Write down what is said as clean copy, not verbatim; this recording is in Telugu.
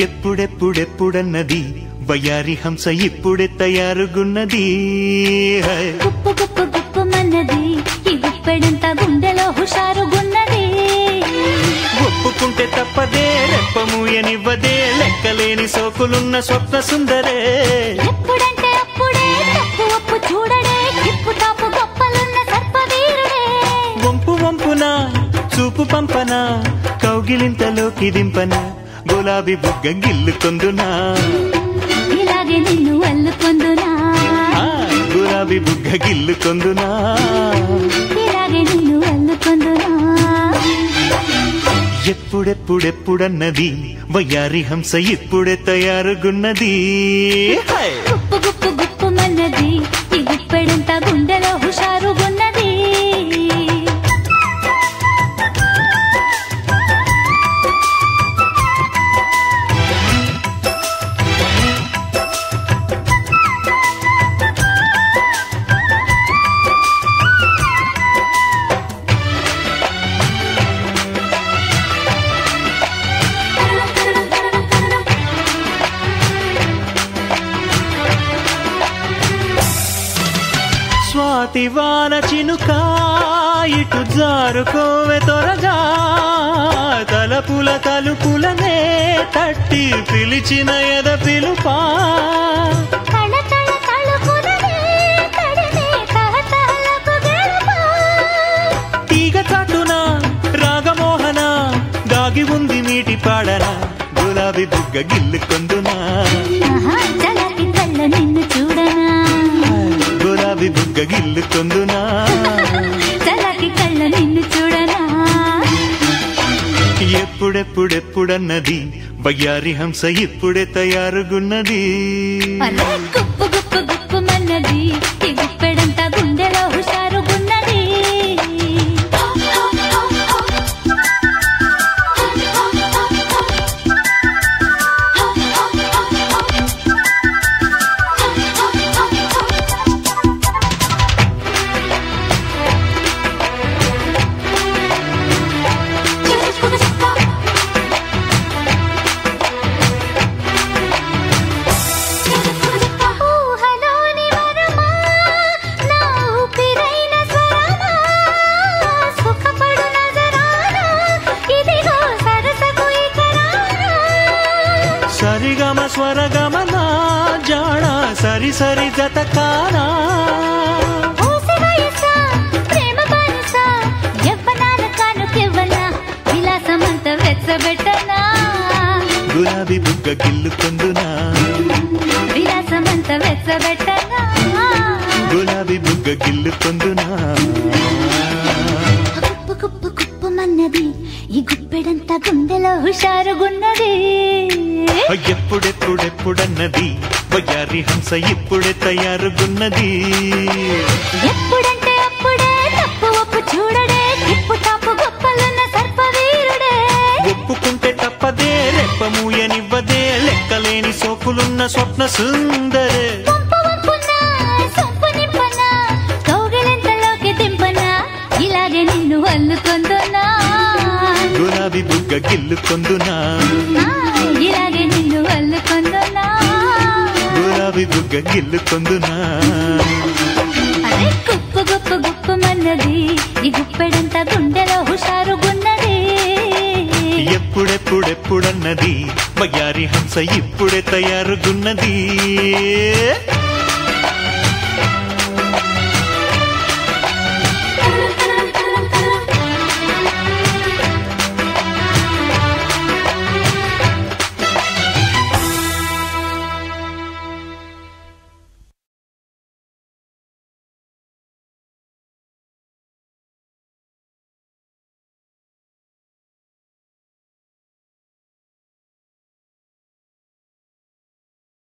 ఎప్పుడెప్పుడెప్పుడన్నది వయారి హంస ఇప్పుడే తయారుగున్నది గుప్పు గుప్పు గుప్పుమన్నది ఈ గుప్పెడంతా గుండెలో హుషారుగున్నది ఒప్పుకుంటే తప్పదే రెప్పమూయనివ్వదే లెక్కలేని సోకులున్న స్వప్న సుందరే ఎప్పుడంటే అప్పుడే తప్పు ఒప్పు చూడడే టిప్పు టాపు గొప్పలున్న సర్పవీరుడే వంపు వంపున చూపు పంపన కౌగిలింతలోకి దింపన గులాబీ బుగ్గ గిల్లుకొందునా ఇలాగే నిన్ను అల్లుకొందునా గులాబీ బుగ్గ గిల్లుకొందునా ఇలాగే నిన్ను అల్లుకొందునా ఎప్పుడెప్పుడెప్పుడన్నది వయారి హంస ఇప్పుడే తయారుగున్నది గుప్పు గుప్పు గుప్పుమన్నది ఈ గుప్పెడంతా గుండెలో హుషారుగున్నది స్వాతివాన చినుకా ఇటు జారుకోవె త్వరగా తలపుల తలుపులనే తట్టి పిలిచిన ఎద పిలుపా తీగ చాటున రాగమోహన దాగి ఉంది నీటి పాడన గులాబీ బుగ్గ గిల్లుకొందునా నిన్ను చూడనా గులాబీ బుగ్గ గిల్లుకొందునా చల్లటి కళ్ళ నిన్ను చూడనా ఎప్పుడెప్పుడెప్పుడన్నది వయ్యారి హంస ఇప్పుడే తయారుగున్నది గుప్పు గుప్పు గుప్పుమన్నది ఈ గుప్పెడంతా గుండెలో హుషారుగున్నది సరిగమ స్వరగమన జాణ సరి సరి జతకానా ప్రేమ బానిస యవ్వనాల కానుకెవ్వనా విలాసమంత వెచ్చబెట్టనా గులాబీ బుగ్గ గిల్లుకొందునా విలాసమంత వెచ్చబెట్టనా గులాబీ బుగ్గ గిల్లుకొందునా గుప్పు గుప్పు గుప్పుమన్నది ఈ గుప్పెడంతా గుండెలో హుషారుగున్నది ఎప్పుడెప్పుడెప్పుడన్నది వయ్యారి హంస ఇప్పుడే తయారుగున్నది ఎప్పుడంటే అప్పుడే తప్పు ఒప్పు చూడడే టిప్పు టాపు గొప్పలున్న సర్పవీరుడే ఒప్పుకుంటే తప్పదే రెప్పమూయనివ్వదే లెక్కలేని సోకులున్న స్వప్న సుందరే వంపు వంపున సొంపు నింపన కౌగిలింతలోకి దింపన ఇలాగే నిన్ను అల్లుకొందునా గులాబీ బుగ్గ గిల్లుకొందునా ఇలాగే నిన్ను అల్లుకొందునా గులాబీ బుగ్గ గిల్లుకొందునా అరే గుప్పు గుప్పు గుప్పుమన్నది ఈ గుప్పెడంతా గుండెలో హుషారుగున్నది ఎప్పుడెప్పుడెప్పుడన్నది వయ్యారి హంస ఇప్పుడే తయారుగున్నది